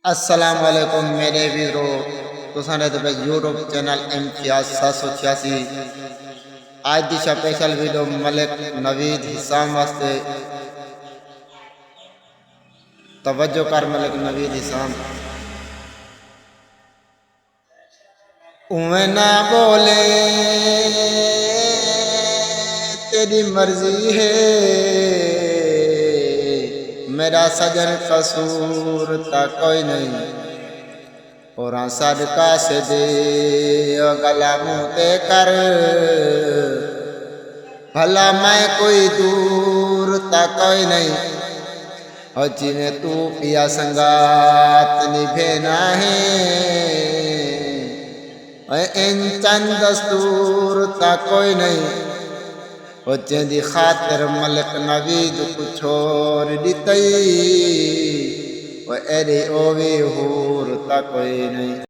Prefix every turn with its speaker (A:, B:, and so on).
A: अस्सलाम वालेकुम मेरे वीरो तुसां ने तो यूट्यूब चैनल इम्तियाज 786 आज दी स्पेशल वीडियो मलिक नवीद हिसाम वास्ते तवज्जो कर मलिक नवीद हिसाम उमें ना बोले तेरी मर्जी है मेरा सजन कसूर ता कोई नहीं और सदका से दे गला मुँह कर भला मैं कोई दूर ता कोई नहीं और जिन्हें तू पिया संगात निभे है इन चंद दस्तूर ता कोई नहीं और जंदी खातिर मलिक नवीद कुछ और दितई वो एरे ओवे हूर ता कोई नहीं।